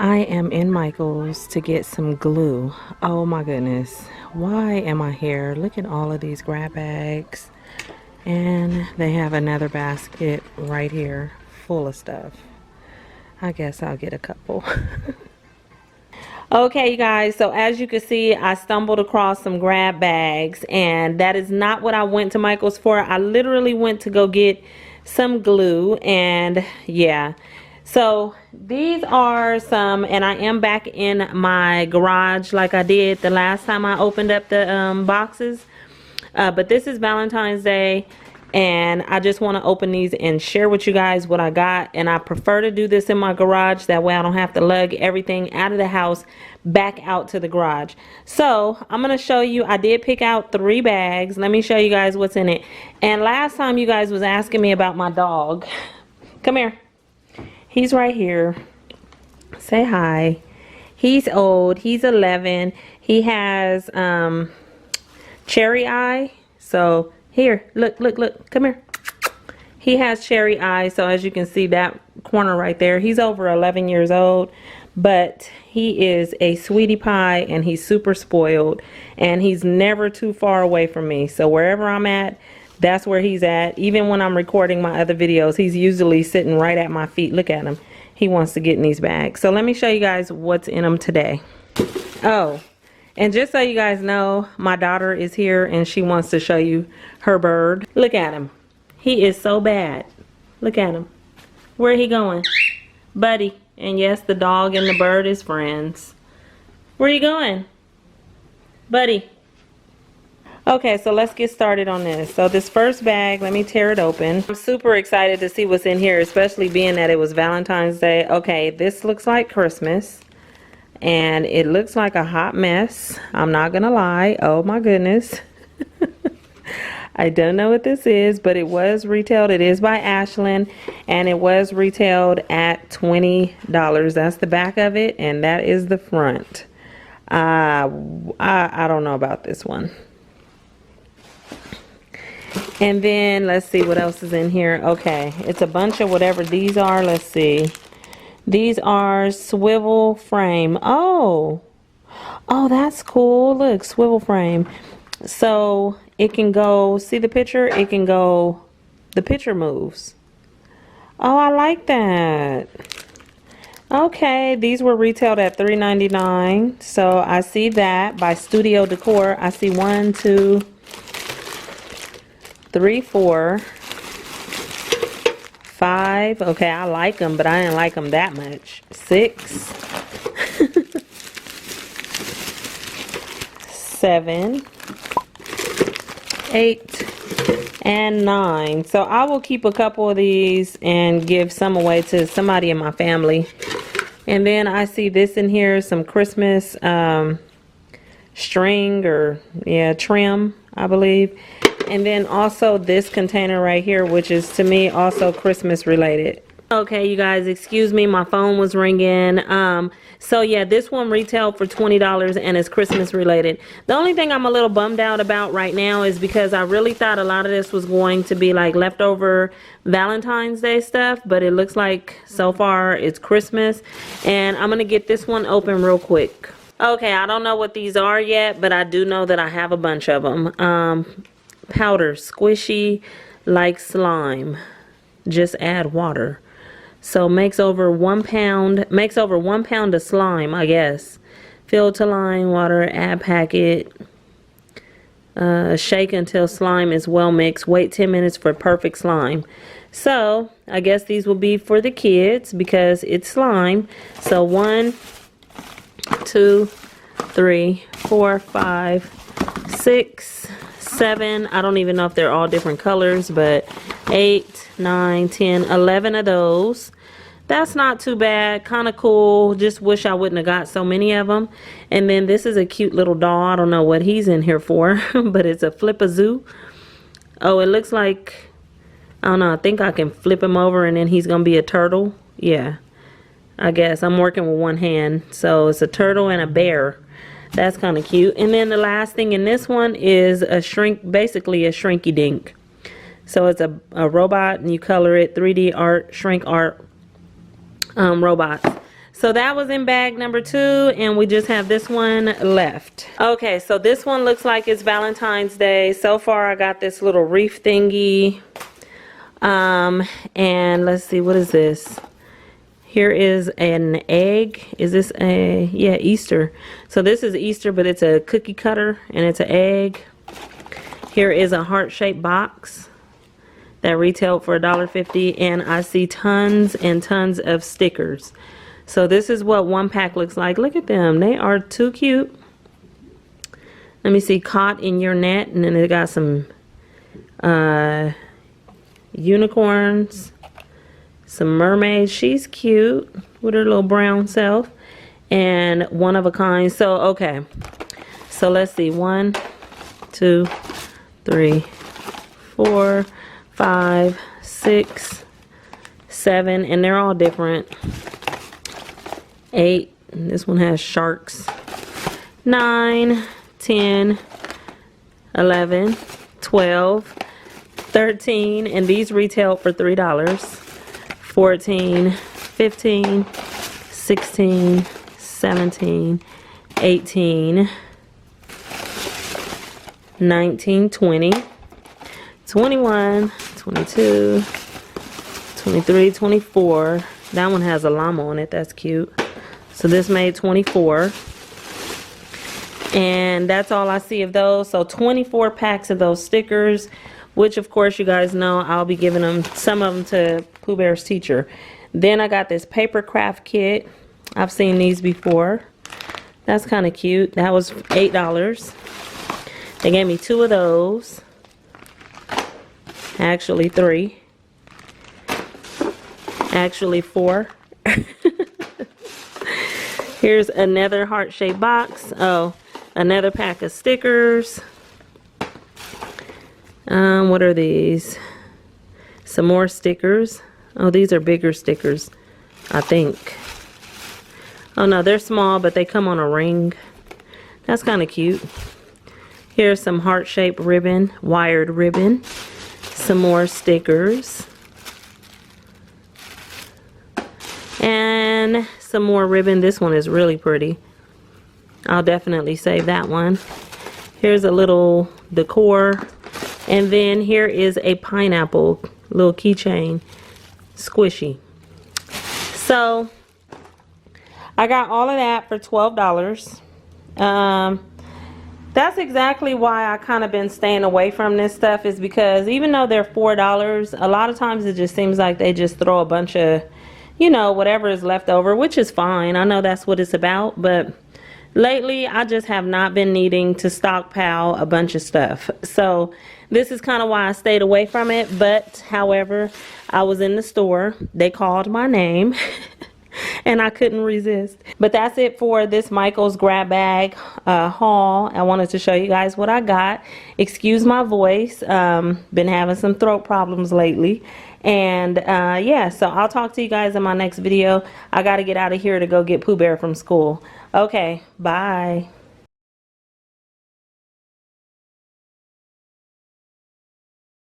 I am in Michael's to get some glue. Oh my goodness. Why am I here? Look at all of these grab bags. And they have another basket right here full of stuff. I guess I'll get a couple. Okay, you guys, so as you can see, I stumbled across some grab bags, and that is not what I went to Michael's for. I literally went to go get some glue, and yeah. So these are some, and I am back in my garage like I did the last time I opened up the boxes. But this is Valentine's Day, and I just want to open these and share with you guys what I got. And I prefer to do this in my garage, that way I don't have to lug everything out of the house back out to the garage. So I'm going to show you, I did pick out 3 bags. Let me show you guys what's in it. And last time you guys was asking me about my dog. Come here. He's right here. Say hi. He's old. He's 11. He has cherry eye. So here, look, come here. He has cherry eye. So as you can see, that corner right there, he's over 11 years old, but he is a sweetie pie, and he's super spoiled, and he's never too far away from me. So wherever I'm at, that's where he's at. Even when I'm recording my other videos, he's usually sitting right at my feet. Look at him. He wants to get in these bags. So let me show you guys what's in them today. Oh, and just so you guys know, my daughter is here, and she wants to show you her bird. Look at him. He is so bad. Look at him. Where he going? Buddy. And yes, the dog and the bird is friends. Where you going? Buddy. Okay, so let's get started on this. So this first bag, let me tear it open. I'm super excited to see what's in here, especially being that it was Valentine's Day. Okay, this looks like Christmas, and it looks like a hot mess. I'm not gonna lie. Oh my goodness. I don't know what this is, but it was retailed. It is by Ashland, and it was retailed at $20. That's the back of it, and that is the front. I don't know about this one. And then let's see what else is in here. Okay, it's a bunch of whatever these are. Let's see. These are swivel frame. Oh, that's cool. Look, swivel frame. So it can go, see the picture? It can go, the picture moves. Oh, I like that. Okay, these were retailed at $3.99. So I see that by Studio Decor. I see 1, 2, 3, 4, 5. Okay, I like them, but I didn't like them that much. 6, 7, 8, and 9. So I will keep a couple of these and give some away to somebody in my family. And then I see this in here, some Christmas string, or yeah, trim, I believe. And then also this container right here, which is to me also Christmas related. Okay, you guys, excuse me, my phone was ringing. So yeah, this one retailed for $20 and it's Christmas related. The only thing I'm a little bummed out about right now is because I really thought a lot of this was going to be like leftover Valentine's Day stuff, but it looks like so far it's Christmas. And I'm gonna get this one open real quick. Okay, I don't know what these are yet, but I do know that I have a bunch of them. Powder, squishy like slime. Just add water. So makes over 1 pound, of slime, I guess. Fill to line, water, add packet. Shake until slime is well mixed. Wait 10 minutes for perfect slime. So I guess these will be for the kids because it's slime. So 1, 2, 3, 4, 5, 6, 7. I don't even know if they're all different colors, but 8, 9, 10, 11 of those. That's not too bad. Kind of cool. Just wish I wouldn't have got so many of them. And then this is a cute little doll. I don't know what he's in here for, but it's a flip-a-zoo. Oh, it looks like, I don't know, I think I can flip him over and then he's going to be a turtle. Yeah, I guess. I'm working with one hand. So it's a turtle and a bear. That's kind of cute. And then the last thing in this one is a basically a shrinky dink. So it's a robot, and you color it 3D art, shrink art robots. So that was in bag number 2, and we just have this one left. Okay, so this one looks like it's Valentine's Day. So far I got this little wreath thingy. And let's see, what is this? Here is an egg. Is this a, yeah, Easter. So this is Easter, but it's a cookie cutter and it's an egg. Here is a heart-shaped box that retailed for $1.50, and I see tons and tons of stickers. So this is what one pack looks like. Look at them. They are too cute. Let me see. Caught in your net. And then they got some unicorns. Some mermaids. She's cute with her little brown self. And one of a kind. So, okay. So let's see. 1, 2, 3, 4, 5, 6, 7. And they're all different. 8, this one has sharks. 9, 10, 11, 12, 13, and these retail for $3. 14, 15, 16, 17, 18, 19, 20, 21, 22, 23, 24. That one has a llama on it. That's cute. So this made 24. And that's all I see of those. So 24 packs of those stickers, which of course you guys know I'll be giving them, some of them, to Pooh Bear's teacher. Then I got this paper craft kit. I've seen these before. That's kind of cute. That was $8. They gave me 2 of those. Actually 3. Actually 4. Here's another heart-shaped box. Oh, another pack of stickers. What are these? Some more stickers. Oh, these are bigger stickers, I think. Oh no, they're small, but they come on a ring. That's kind of cute. Here's some heart-shaped ribbon, wired ribbon. Some more stickers. And some more ribbon. This one is really pretty. I'll definitely save that one. Here's a little decor. And then here is a pineapple little keychain. Squishy. So I got all of that for $12. That's exactly why I kind of been staying away from this stuff, is because even though they're $4, a lot of times it just seems like they just throw a bunch of, you know, whatever is left over, which is fine. I know that's what it's about, but lately I just have not been needing to stockpile a bunch of stuff. So this is kind of why I stayed away from it. But however, I was in the store, they called my name and I couldn't resist. But that's it for this Michael's grab bag haul. I wanted to show you guys what I got. Excuse my voice, been having some throat problems lately. And yeah, so I'll talk to you guys in my next video. I gotta get out of here to go get Pooh Bear from school. Okay, bye.